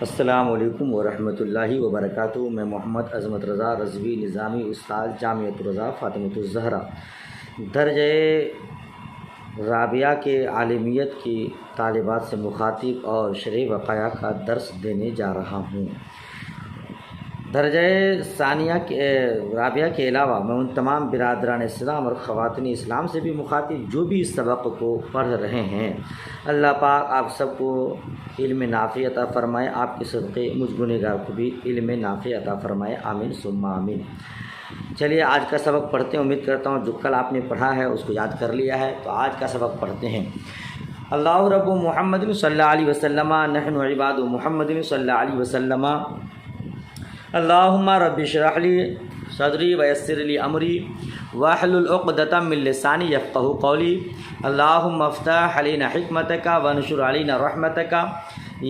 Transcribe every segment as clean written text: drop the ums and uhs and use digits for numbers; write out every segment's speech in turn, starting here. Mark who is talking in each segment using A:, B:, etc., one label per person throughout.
A: السلام علیکم ورحمۃ اللہ وبرکاتہ۔ میں محمد عظمت رضا رضوی نظامی استاد جامعۃ الرضا فاطمۃ الزہرا درجہ رابعہ کے عالمیت کی طالبات سے مخاطب اور شرعی وقایع کا درس دینے جا رہا ہوں۔ درجہ ثانیہ کے رابعہ کے علاوہ میں ان تمام برادران اسلام اور خواتین اسلام سے بھی مخاطب جو بھی اس سبق کو پڑھ رہے ہیں، اللہ پاک آپ سب کو علم نافع عطا فرمائے، آپ کے صدقے مجھ گنہگار کو بھی علم نافع عطا فرمائے، آمین ثم آمین۔ چلیے آج کا سبق پڑھتے ہیں۔ امید کرتا ہوں جو کل آپ نے پڑھا ہے اس کو یاد کر لیا ہے، تو آج کا سبق پڑھتے ہیں۔ اللہ رب محمد صلی اللہ علیہ وسلم نحن عباد محمد صلی اللہ علیہ وسلم اللہم رب اشرح لی صدری ویسر لی امری واحلل عقدۃ من لسانی یفقہوا قولی اللہم افتح علینا حکمتک وانشر علینا رحمتک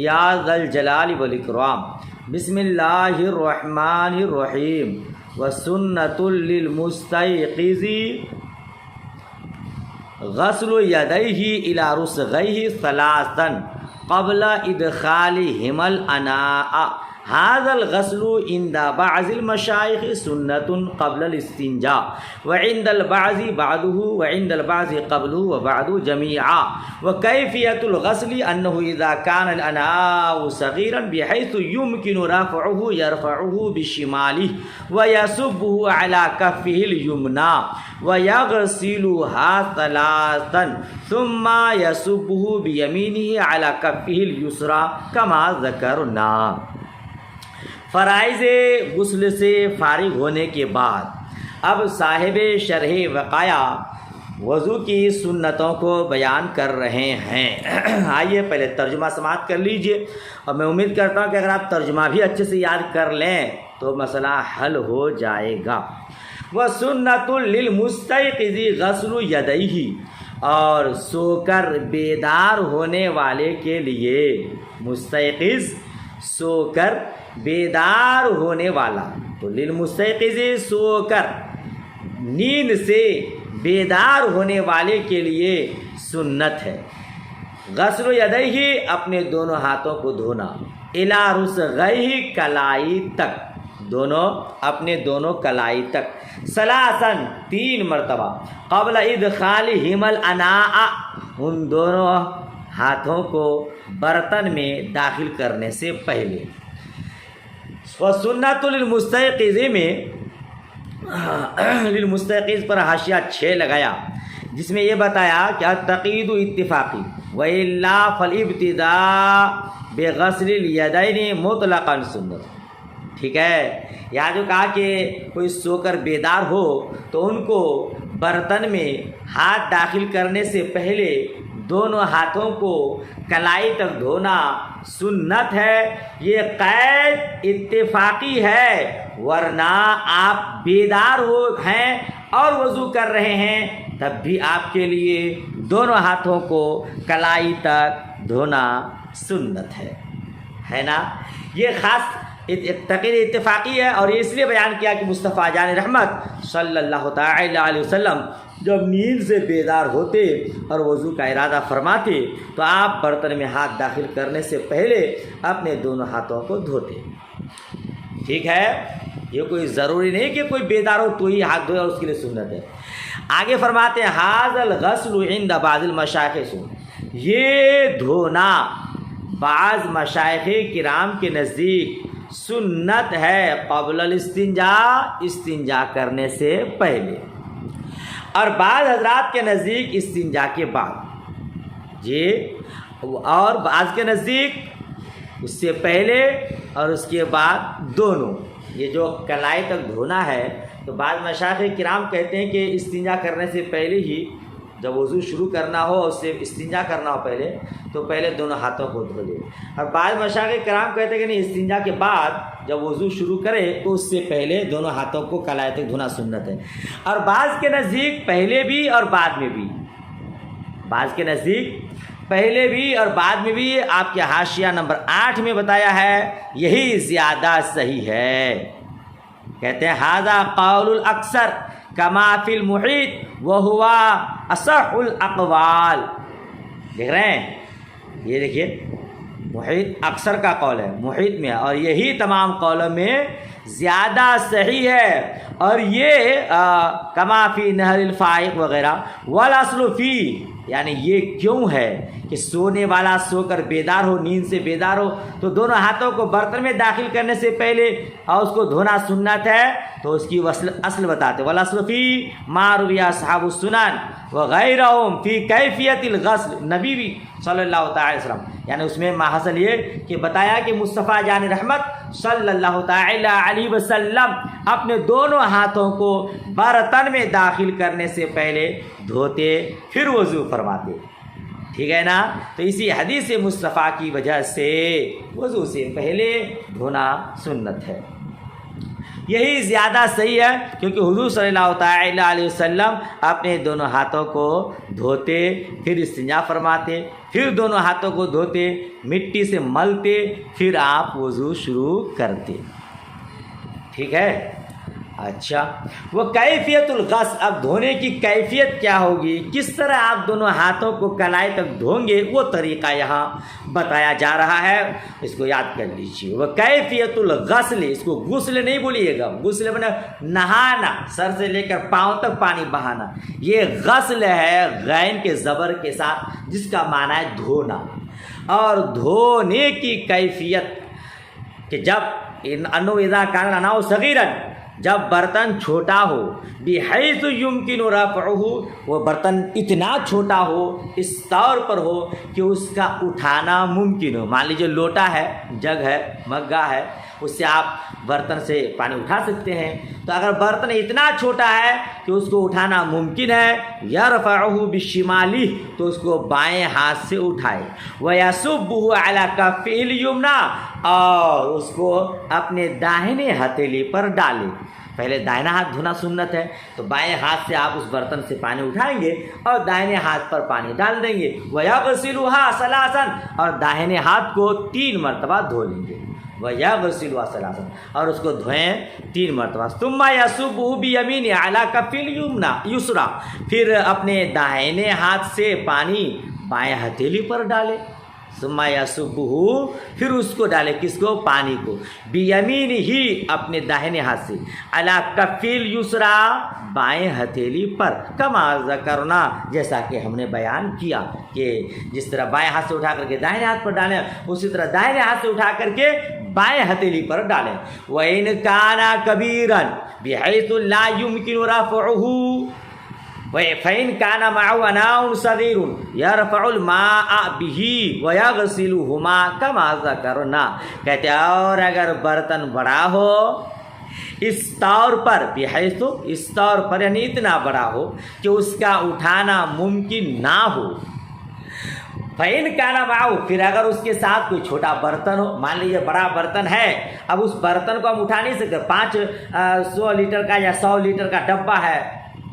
A: یا ذا الجلال والاکرام۔ بسم اللہ الرحمن الرحیم۔ وسنۃ للمستيقظ غسل یدیہ الی رسغیہ ثلاثا قبل ادخالہما الاناء۔ هذا الغسل عند بعض المشايخ سنة قبل الاستنجاء وعند البعض بعده وعند البعض قبله وبعد جميعا۔ وكيفية الغسل أنه إذا كان الأناء صغيرا بحيث يمكن رفعه يرفعه بشماله ويصبه على كفه اليمنى ويغسلها ثلاثا ثم يصبه بيمينه على كفه اليسرى كما ذكرنا۔ فرائض غسل سے فارغ ہونے کے بعد اب صاحب شرح وقایع وضو کی سنتوں کو بیان کر رہے ہیں۔ آئیے پہلے ترجمہ سماعت کر لیجئے، اور میں امید کرتا ہوں کہ اگر آپ ترجمہ بھی اچھے سے یاد کر لیں تو مسئلہ حل ہو جائے گا۔ وَسُنَّةٌ لِّلْمُسْتَيْقِظِ غَسْلُ يَدَيْهِ، اور سو کر بیدار ہونے والے کے لیے، مستيقظ سو کر بیدار ہونے والا، تو للمستيقظ سو کر نیند سے بیدار ہونے والے کے لیے سنت ہے۔ غسل یدیہ، اپنے دونوں ہاتھوں کو دھونا، الی رسغیہ، کلائی تک، دونوں اپنے دونوں کلائی تک، ثلاثاً، 3 مرتبہ، قبل ادخالہما الاناء، ان دونوں ہاتھوں کو برتن میں داخل کرنے سے پہلے۔ وَسُنَّةُ لِلْمُسْتَيْقِظِ میں للمستيقظ پر حاشیہ 6 لگایا، جس میں یہ بتایا کہ التقید اتفاقی وَإِلَّا فَالْإِبْتِدَاءُ بِغَسْلِ الْيَدَيْنِ مُطْلَقًا سُنَّةٌ۔ ٹھیک ہے، یہاں جو کہا کہ کوئی سو کر بیدار ہو تو ان کو برتن میں ہاتھ داخل کرنے سے پہلے دونوں ہاتھوں کو کلائی تک دھونا سنت ہے۔ یہ قید اتفاقی ہے، ورنہ آپ بیدار ہیں اور وضو کر رہے ہیں تب بھی آپ کے لیے دونوں ہاتھوں کو کلائی تک دھونا سنت ہے نا۔ یہ خاص تقید اتفاقی ہے، اور یہ اس لیے بیان کیا کہ مصطفیٰ جان رحمت صلی اللہ تعالی علیہ وسلم جب نیند سے بیدار ہوتے اور وضو کا ارادہ فرماتے تو آپ برتن میں ہاتھ داخل کرنے سے پہلے اپنے دونوں ہاتھوں کو دھوتے۔ ٹھیک ہے، یہ کوئی ضروری نہیں کہ کوئی بیدار ہو تو ہی ہاتھ دھوئے، اور اس کے لیے سنت ہے۔ آگے فرماتے ہیں ھذا الغسل عند بعض المشائخ، یہ دھونا بعض مشائخ کرام کے نزدیک سنت ہے، قبل الاستنجاء، استنجا کرنے سے پہلے، اور بعض حضرات کے نزدیک استنجا کے بعد، جی، اور بعض کے نزدیک اس سے پہلے اور اس کے بعد دونوں۔ یہ جو کلائی تک دھونا ہے تو بعض مشائخ کرام کہتے ہیں کہ استنجا کرنے سے پہلے ہی، جب وضو شروع کرنا ہو اس سے استنجا کرنا ہو پہلے، تو پہلے دونوں ہاتھوں کو دھو لے، اور بعض مشائخ کرام کہتے ہیں کہ نہیں، استنجا کے بعد جب وضو شروع کرے تو اس سے پہلے دونوں ہاتھوں کو کلائی تک دھونا سنت ہے۔ اور بعض کے نزدیک پہلے بھی اور بعد میں بھی، بعض کے نزدیک پہلے بھی اور بعد میں بھی۔ آپ کے حاشیہ نمبر 8 میں بتایا ہے یہی زیادہ صحیح ہے۔ کہتے ہیں ھذا قول الاکثر کما فی المحیط وہو اصح الاقوال۔ دیکھ رہے ہیں، یہ دیکھیے محیط اکثر کا قول ہے محیط میں، اور یہی تمام قولوں میں زیادہ صحیح ہے، اور یہ کما فی نہر الفائق وغیرہ والاصل فی، یعنی یہ کیوں ہے کہ سونے والا سو کر بیدار ہو، نیند سے بیدار ہو، تو دونوں ہاتھوں کو برتن میں داخل کرنے سے پہلے اور اس کو دھونا سنت ہے، تو اس کی اصل بتاتے والاصل فی ما روی اصحاب السنن وغیرہم فی کیفیت الغسل، نبی بھی صلی اللہ تعالی وسلم، یعنی اس میں ماحصل یہ کہ بتایا کہ مصطفیٰ جان رحمت صلی اللہ تعالی علیہ وسلم اپنے دونوں ہاتھوں کو برتن میں داخل کرنے سے پہلے دھوتے پھر وضو فرماتے، ٹھیک ہے نا؟ تو اسی حدیث مصطفیٰ کی وجہ سے وضو سے پہلے دھونا سنت ہے، یہی زیادہ صحیح ہے، کیونکہ حضور صلی اللہ تعالی علیہ وسلم اپنے دونوں ہاتھوں کو دھوتے پھر استنجا فرماتے، پھر دونوں ہاتھوں کو دھوتے مٹی سے ملتے، پھر آپ وضو شروع کرتے، ٹھیک ہے؟ اچھا، وہ کیفیت الغسل، اب دھونے کی کیفیت کیا ہوگی، کس طرح آپ دونوں ہاتھوں کو کلائی تک دھویں گے، وہ طریقہ یہاں بتایا جا رہا ہے، اس کو یاد کر لیجیے۔ وہ کیفیت الغسل، اس کو غسل نہیں بولیے گا، غسل بنا نہانا، سر سے لے کر پاؤں تک پانی بہانا، یہ غسل ہے غین کے زبر کے ساتھ، جس کا معنی ہے دھونا۔ اور دھونے کی کیفیت کہ جب انو اذا کان الاناء صغیرا، جب برتن چھوٹا ہو، بحیث یمکن رفعہ، وہ برتن اتنا چھوٹا ہو، اس طور پر ہو کہ اس کا اٹھانا ممکن ہو، مان لیجیے لوٹا ہے، جگ ہے، مگا ہے، اس سے آپ برتن سے پانی اٹھا سکتے ہیں، تو اگر برتن اتنا چھوٹا ہے کہ اس کو اٹھانا ممکن ہے، یرفعہ بشمالہ، تو اس کو بائیں ہاتھ سے اٹھائے، ویصبہ علی کفہ الیمنی، اور اس کو اپنے داہنے ہتھیلی پر ڈالے۔ پہلے دائنا ہاتھ دھونا سنت ہے، تو بائیں ہاتھ سے آپ اس برتن سے پانی اٹھائیں گے اور دائنے ہاتھ پر پانی ڈال دیں گے، وَيَغْسِلُهَا ثَلَاثًا، اور داہنے ہاتھ کو 3 مرتبہ دھو لیں گے، وَيَغْسِلُهَا ثَلَاثًا، اور اس کو دھوئیں 3 مرتبہ، ثُمَّ يَصُبُّهُ بِيَمِينِهِ عَلَى كَفِّ الْيُسْرَى، پھر اپنے داہنے ہاتھ سے پانی بائیں ہتھیلی پر ڈالے، ثم یصبہ، پھر اس کو ڈالے، کس کو؟ پانی کو، بیمینہ، اپنے داہنے ہاتھ سے، علی کف الیسری، بائیں ہتھیلی پر، کما ذکرنا، جیسا کہ ہم نے بیان کیا کہ جس طرح بائیں ہاتھ سے اٹھا کر کے داہنے ہاتھ پر ڈالیں، اسی طرح داہنے ہاتھ سے اٹھا کر کے بائیں ہتھیلی پر ڈالیں۔ وَإِنْ كَانَ كَبِيرًا بِحَيْثُ لَا يُمْكِنُ رَفْعُهُ، فَإِنْ كَانَ مَعَهُ أَنَاءٌ صَغِيرٌ يَرْفَعُ الْمَاءَ بِهِ وَيَغْسِلُهُمَا كَمَا ذَكَرْنَا، کہتے ہیں اور اگر برتن بڑا ہو، اس طور پر، بحیث، اس طور پر، یعنی اتنا بڑا ہو کہ اس کا اٹھانا ممکن نہ ہو، فَإِنْ كَانَ مَعَهُ، پھر اگر اس کے ساتھ کوئی چھوٹا برتن ہو، مان لیجیے بڑا برتن ہے، اب اس برتن کو ہم اٹھا نہیں سکتے، 500 لیٹر کا یا 100 لیٹر کا ڈبہ ہے،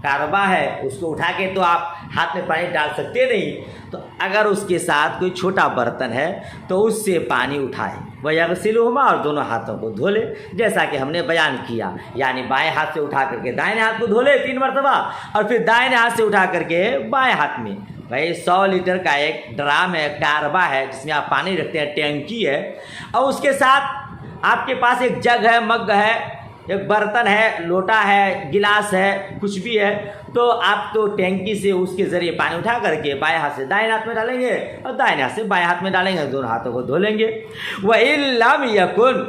A: کاربا ہے، اس کو اٹھا کے تو آپ ہاتھ میں پانی ڈال سکتے نہیں، تو اگر اس کے ساتھ کوئی چھوٹا برتن ہے تو اس سے پانی اٹھائے، وَيَغْسِلُهُمَا، اور دونوں ہاتھوں کو دھو لے، جیسا کہ ہم نے بیان کیا، یعنی بائیں ہاتھ سے اٹھا کر کے دائیں ہاتھ کو دھو لے 3 مرتبہ، اور پھر دائیں ہاتھ سے اٹھا کر کے بائیں ہاتھ میں، بھائی 100 لیٹر کا ایک ڈرام ہے، کاربا ہے، جس میں آپ پانی رکھتے ہیں، ٹینکی ہے، اور اس کے ساتھ آپ کے پاس ایک جگ ہے، مگ ہے، ایک برتن ہے، لوٹا ہے، گلاس ہے، کچھ بھی ہے، تو آپ تو ٹینکی سے اس کے ذریعے پانی اٹھا کر کے بائیں ہاتھ سے دائیں ہاتھ میں ڈالیں گے اور دائیں ہاتھ سے بائیں ہاتھ میں ڈالیں گے، دونوں ہاتھوں کو دھو لیں گے۔ وَإِن لَّمْ يَكُن،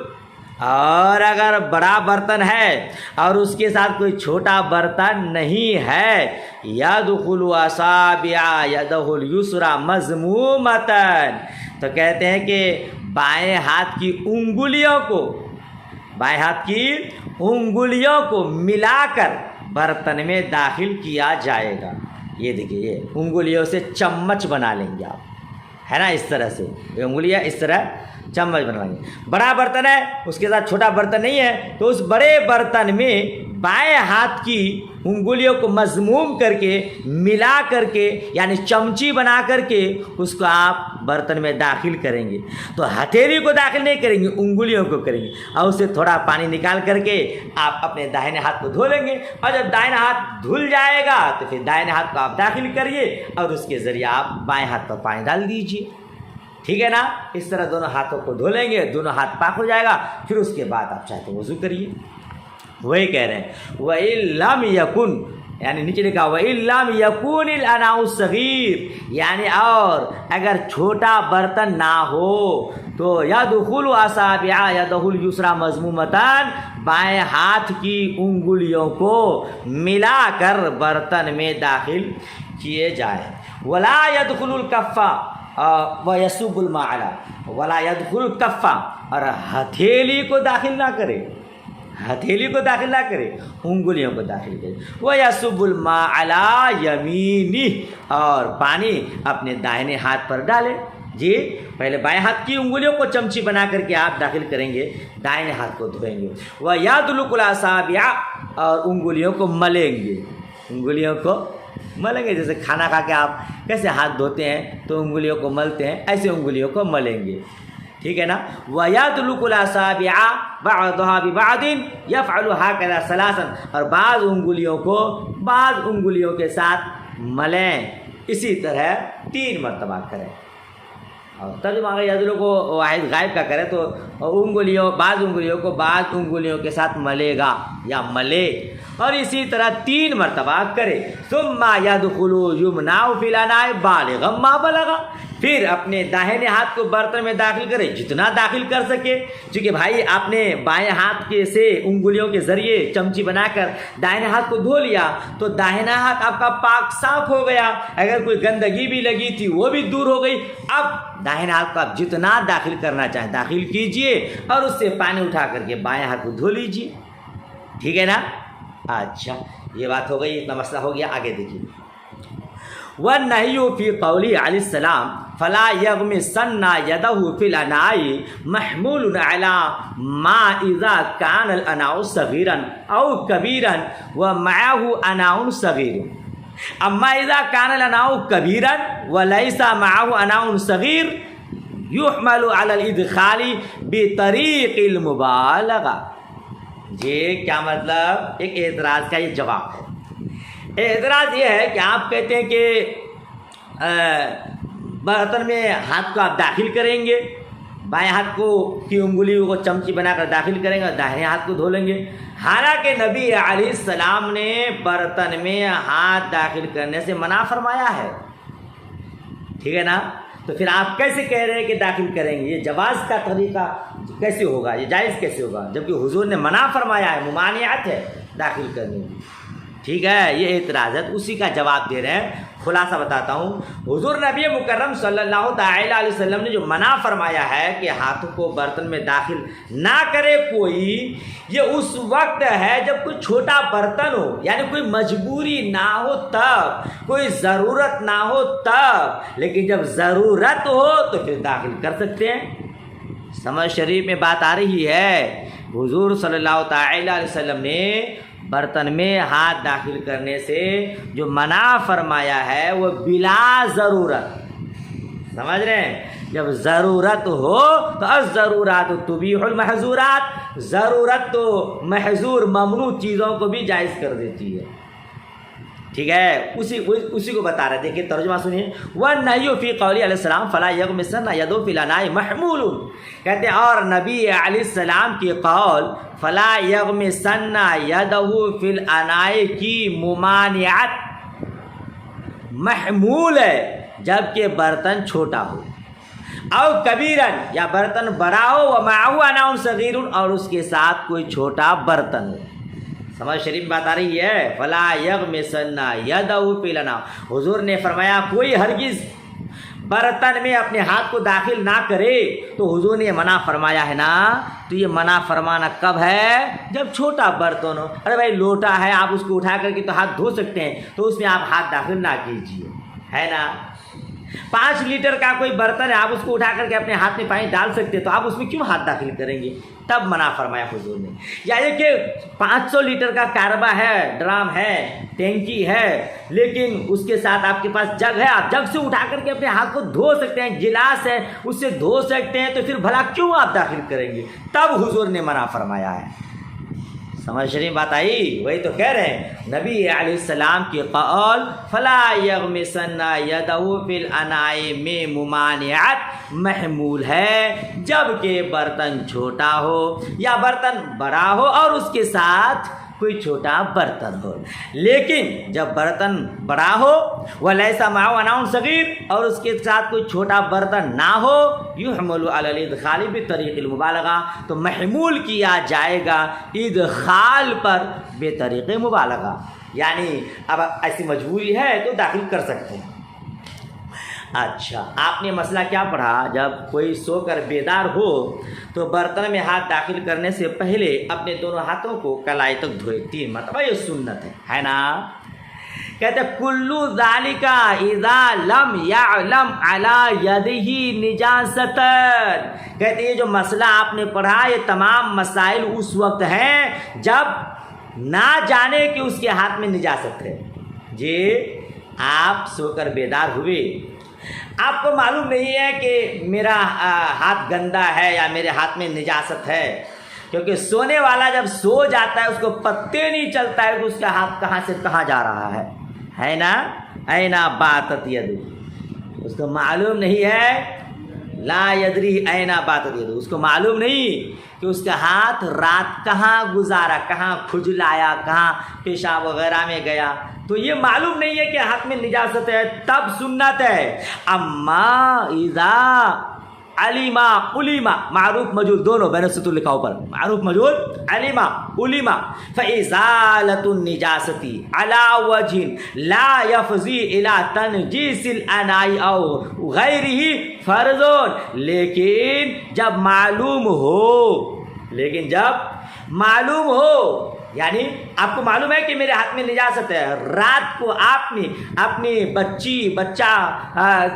A: اور اگر بڑا برتن ہے اور اس کے ساتھ کوئی چھوٹا برتن نہیں ہے، يَدْخُلُ أَصَابِعَ يَدَهُ الْيُسْرَى مَذْمُومَةً، تو کہتے ہیں کہ بائیں ہاتھ کی انگلیوں کو ملا کر برتن میں داخل کیا جائے گا۔ یہ دیکھیے، یہ انگلیوں سے چمچ بنا لیں گے آپ، ہے نا، اس طرح سے انگلیاں اس طرح چمچ بنا لیں گے۔ بڑا برتن ہے، اس کے ساتھ چھوٹا برتن نہیں ہے، تو اس بڑے برتن میں بائیں ہاتھ کی انگلیوں کو مضموم کر کے، ملا کر کے، یعنی چمچی بنا کر کے اس کو آپ برتن میں داخل کریں گے، تو ہتھیلی کو داخل نہیں کریں گے، انگلیوں کو کریں گے، اور اس سے تھوڑا پانی نکال کر کے آپ اپنے داہنے ہاتھ کو دھو لیں گے، اور جب دائیں ہاتھ دھل جائے گا تو پھر دائیں ہاتھ کو آپ داخل کریے اور اس کے ذریعے آپ بائیں ہاتھ پر پانی ڈال دیجیے، ٹھیک ہے نا. اس طرح دونوں ہاتھوں کو دھو لیں گے, دونوں ہاتھ پاک ہو جائے گا. پھر اس کے بعد آپ چاہتے وضو کریے. وہی کہہ رہے ہیں وَإِن لَمْ يَكُنْ, یعنی نیچے لکھا وَإِن لَمْ يَكُنِ الْأَنَاءُ الصَّغِيرُ, یعنی اور اگر چھوٹا برتن نہ ہو تو يَدْخُلُ أَصَابِعَ يَدَهُ الْيُسْرَى مَضْمُومَةً, بائیں ہاتھ کی انگلیوں کو ملا کر برتن میں داخل کیے جائیں. وَلَا يَدْخُلُ الْكَفَّ وَيَصُبُّ الْمَاءَ عَلَيْهِ, وَلَا يَدْخُلُ الْكَفَّ, اور ہتھیلی کو داخل نہ کرے, ہتھیلی کو داخل نہ کرے, انگلیوں کو داخل کرے. وَيَصُبُّ الْمَاءَ عَلَىٰ يَمِينِهِ, اور پانی اپنے دائیں ہاتھ پر ڈالے. جی پہلے بائیں ہاتھ کی انگلیوں کو چمچی بنا کر کے آپ داخل کریں گے, دائیں ہاتھ کو دھوئیں گے. وَيَدْلُقُ الْأَصَابِعَ, اور انگلیوں کو ملیں گے, انگلیوں کو ملیں گے. جیسے کھانا کھا کے آپ کیسے ہاتھ دھوتے ہیں تو انگلیوں کو ملتے ہیں, ایسے انگلیوں کو ملیں گے. ٹھیک ہے نا. وَيَدْلُقُ الْأَصَابِعَ بَعْضُهَا بِبَعْضٍ يَفْعَلُ هَكَذَا ثَلَاثًا, اور بعض انگلیوں کو بعض انگلیوں کے ساتھ ملیں, اسی طرح 3 مرتبہ کریں. اور ترجمہ اگر یدلو کو واحد غائب کا کرے تو انگلیوں بعض انگلیوں کو بعض انگلیوں کے ساتھ ملے گا یا ملے, اور اسی طرح 3 مرتبہ کرے. ثم يدخل يمنعه في الاناء بالغا ما بلغ, پھر اپنے داہنے ہاتھ کو برتن میں داخل کرے جتنا داخل کر سکے. چونکہ بھائی آپ نے بائیں ہاتھ کے سے انگلیوں کے ذریعے چمچی بنا کر داہنے ہاتھ کو دھو لیا تو داہنا ہاتھ آپ کا پاک صاف ہو گیا. اگر کوئی گندگی بھی لگی تھی وہ بھی دور ہو گئی. اب داہنے ہاتھ کو آپ جتنا داخل کرنا چاہیں داخل کیجئے, اور اس سے پانی اٹھا کر کے بائیں ہاتھ کو دھو لیجئے. ٹھیک ہے نا. اچھا یہ بات ہو گئی, اتنا مسئلہ ہو گیا. آگے دیکھیے. وَالنَّهْيُ فِي قَوْلِهِ عَلَيْهِ السَّلَامِ فَلَا يَغْمِسَنَّ يَدَهُ فِي الْأَنَاءِ مَحْمُولٌ عَلَىٰ مَا إِذَا كَانَ الْأَنَاءُ صَغِيرًا أَوْ كَبِيرًا وَمَعَهُ أَنَاءٌ صَغِيرٌ. أَمَّا إِذَا كَانَ الْأَنَاءُ كَبِيرًا وَلَيْسَ مَعَهُ أَنَاءٌ صَغِيرٌ يُحْمَلُ عَلَى الْإِدْخَالِ بِطَرِيقِ الْمُبَالَغَةِ. یہ کیا مطلب؟ ایک اعتراض کا یہ جواب ہے. اعتراض یہ ہے کہ آپ کہتے ہیں کہ برتن میں ہاتھ کو آپ داخل کریں گے, بائیں ہاتھ کو کی انگلیوں کو چمچی بنا کر داخل کریں گے اور داہنے ہاتھ کو دھو لیں گے. حالانکہ نبی علیہ السلام نے برتن میں ہاتھ داخل کرنے سے منع فرمایا ہے. ٹھیک ہے نا. تو پھر آپ کیسے کہہ رہے ہیں کہ داخل کریں گے؟ یہ جواز کا طریقہ کیسے ہوگا, یہ جائز کیسے ہوگا جبکہ حضور نے منع فرمایا ہے, ممانعت ہے داخل کرنے کی. ٹھیک ہے, یہ اعتراض ہے, اسی کا جواب دے رہے ہیں. خلاصہ بتاتا ہوں. حضور نبی مکرم صلی اللہ تعالی علیہ وسلم نے جو منع فرمایا ہے کہ ہاتھوں کو برتن میں داخل نہ کرے کوئی, یہ اس وقت ہے جب کوئی چھوٹا برتن ہو, یعنی کوئی مجبوری نہ ہو تب, کوئی ضرورت نہ ہو تب. لیکن جب ضرورت ہو تو پھر داخل کر سکتے ہیں. سمجھ شریف میں بات آ رہی ہے. حضور صلی اللہ تعالی علیہ وسلم نے برتن میں ہاتھ داخل کرنے سے جو منع فرمایا ہے وہ بلا ضرورت. سمجھ رہے ہیں؟ جب ضرورت ہو تو الضرورات تبیح المحظورات, ضرورت تو محظور ممنوع چیزوں کو بھی جائز کر دیتی ہے. ٹھیک ہے, اسی کو بتا رہے. دیکھیے ترجمہ سنیے. وَالنَّهْيُ فِي قَوْلِهِ عَلَيْهِ السَّلَامِ فَلَا يَغْمِسَنَّ يَدَهُ فِي الْأَنَاءِ مَحْمُولٌ, کہتے ہیں اور نبی علیہ السلام کی قول فَلَا يَغْمِسَنَّ يَدَهُ فِي الْأَنَاءِ کی ممانعت محمول ہے جبکہ برتن چھوٹا ہو, او کبیرن یا برتن بڑا ہو, وَمَعَهُ أَنَاءٌ صَغِيرٌ اور اس کے ساتھ کوئی چھوٹا برتن ہو. سمجھ شریف بات آ رہی ہے. فلا یغمسن یدہ فی الاناء, حضور نے فرمایا کوئی ہرگز برتن میں اپنے ہاتھ کو داخل نہ کرے. تو حضور نے منع فرمایا ہے نا, تو یہ منع فرمانا کب ہے؟ جب چھوٹا برتن ہو. ارے بھائی لوٹا ہے, آپ اس کو اٹھا کر کے تو ہاتھ دھو سکتے ہیں, تو اس میں آپ ہاتھ داخل نہ کیجیے, ہے نا. 5 لیٹر کا کوئی برتن ہے, آپ اس کو اٹھا کر کے اپنے ہاتھ میں پانی ڈال سکتے ہیں, تو آپ اس میں کیوں ہاتھ داخل کریں گے؟ تب منع فرمایا حضور نے. یا یہ کہ 500 لیٹر کا کاربا ہے, ڈرام ہے, ٹینکی ہے, لیکن اس کے ساتھ آپ کے پاس جگ ہے, آپ جگ سے اٹھا کر کے اپنے ہاتھ کو دھو سکتے ہیں, گلاس ہے اس سے دھو سکتے ہیں, تو پھر بھلا کیوں آپ داخل کریں گے؟ تب حضور نے منع فرمایا ہے. سمجھ رہی بات آئی؟ وہی تو کہہ رہے ہیں نبی علیہ السلام کی قول فلا یغمسن یدہ فی الاناء میں ممانعت محمول ہے، جب کہ برتن چھوٹا ہو یا برتن بڑا ہو اور اس کے ساتھ کوئی چھوٹا برتن ہو، لیکن جب برتن بڑا ہو ولیس معه اناء صغیر اور اس کے ساتھ کوئی چھوٹا برتن نہ ہو، یحمل علی الادخال بطریق المبالغہ، تو محمول کیا جائے گا ادخال پر بے طریق مبالغہ، یعنی اب ایسی مجبوری ہے تو داخل کر سکتے ہیں۔ اچھا، آپ نے مسئلہ کیا پڑھا؟ جب کوئی سو کر بیدار ہو تو برتن میں ہاتھ داخل کرنے سے پہلے اپنے دونوں ہاتھوں کو کلائی تک دھوئے، 3 مرتبہ، یہ سنت ہے نا؟ کہتے کلو ذالک اذا لم یعلم علی یدہ نجاست، کہتے یہ جو مسئلہ آپ نے پڑھا یہ تمام مسائل اس وقت ہیں جب نہ جانے کہ اس کے ہاتھ میں نجاست ہے۔ جی آپ سو کر بیدار ہوئے، آپ کو معلوم نہیں ہے کہ میرا ہاتھ گندا ہے یا میرے ہاتھ میں نجاست ہے، کیونکہ سونے والا جب سو جاتا ہے اس کو پتے نہیں چلتا ہے کہ اس کا ہاتھ کہاں سے کہاں جا رہا ہے نا؟ اینا باتت یدو، اس کو معلوم نہیں ہے، لا یدری اینا باتت یدو، اس کو معلوم نہیں کہ اس کا ہاتھ رات کہاں گزارا، کہاں کھجلایا، کہاں پیشاب وغیرہ میں گیا، تو یہ معلوم نہیں ہے کہ ہاتھ میں نجاست ہے، تب سنت ہے۔ اما اذا علیما علیما، معروف مجهول دونوں بین السطور لکھا اوپر، معروف مجهول علیما علیما، فازالۃ النجاست علی وجه لا یفضی الی تنجیس الاناء او غیرہ فرض، لیکن جب معلوم ہو یعنی آپ کو معلوم ہے کہ میرے ہاتھ میں نجاست ہے، رات کو آپ نے اپنی بچہ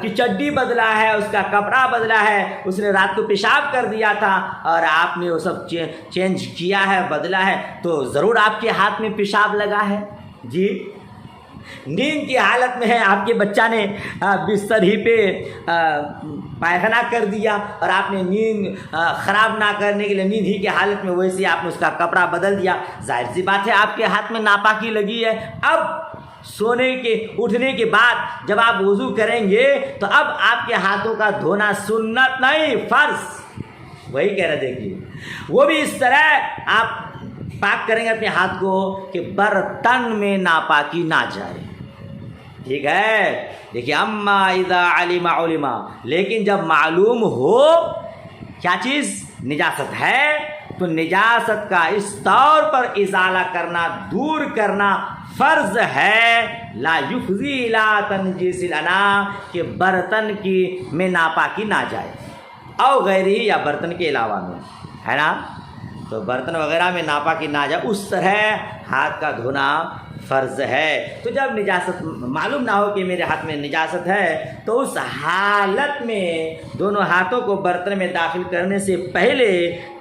A: کی چڈی بدلا ہے، اس کا کپڑا بدلا ہے، اس نے رات کو پیشاب کر دیا تھا اور آپ نے وہ سب چینج کیا ہے، بدلا ہے، تو ضرور آپ کے ہاتھ میں پیشاب لگا ہے۔ جی نیند کی حالت میں ہے، آپ کے بچہ نے بستر ہی پہ پائخانہ کر دیا اور آپ نے نیند خراب نہ کرنے کے لیے نیند ہی کی حالت میں ویسے آپ نے اس کا کپڑا بدل دیا، ظاہر سی بات ہے آپ کے ہاتھ میں ناپاکی لگی ہے۔ اب اٹھنے کے بعد جب آپ وضو کریں گے تو اب آپ کے ہاتھوں کا دھونا سنت نہیں فرض، وہی کہہ رہے دیکھیے، وہ بھی اس طرح آپ پاک کریں گے اپنے ہاتھ کو کہ برتن میں ناپاکی نہ جائے، ٹھیک ہے؟ دیکھیے اما اذا علم علما، لیکن جب معلوم ہو کیا چیز نجاست ہے تو نجاست کا اس طور پر ازالہ کرنا، دور کرنا فرض ہے، لا یفضی الی تنجیس الاناء، کہ برتن کی میں ناپاکی نہ جائے، او غیرہ یا برتن کے علاوہ میں، ہے نا؟ تو برتن وغیرہ میں ناپاکی نہ جائے، اس طرح ہاتھ کا دھونا فرض ہے۔ تو جب نجاست معلوم نہ ہو کہ میرے ہاتھ میں نجاست ہے تو اس حالت میں دونوں ہاتھوں کو برتن میں داخل کرنے سے پہلے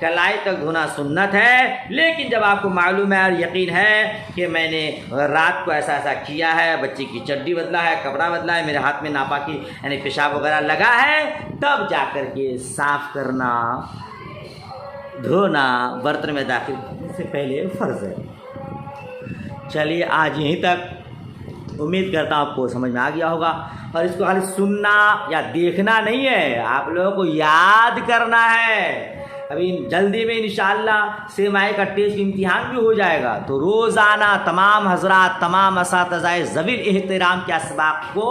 A: کلائی تک دھونا سنت ہے، لیکن جب آپ کو معلوم ہے اور یقین ہے کہ میں نے رات کو ایسا کیا ہے، بچے کی چڈی بدلا ہے، کپڑا بدلا ہے، میرے ہاتھ میں ناپاکی یعنی پیشاب وغیرہ لگا ہے، تب جا کر کے صاف کرنا، دھونا برتن میں داخل کرنے سے پہلے فرض ہے۔ چلیے آج یہیں تک، امید کرتا ہوں آپ کو سمجھ میں آ گیا ہوگا، اور اس کو خالی سننا یا دیکھنا نہیں ہے، آپ لوگوں کو یاد کرنا ہے۔ ابھی جلدی میں انشاءاللہ سیمائی کا ٹیسٹ امتحان بھی ہو جائے گا، تو روزانہ تمام حضرات، تمام اساتذہ ذوی الاحترام کے اسباق کو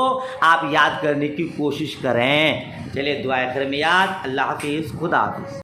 A: آپ یاد کرنے کی کوشش کریں۔ چلیے دعائے خیر میں یاد، اللہ حافظ، خدا حافظ۔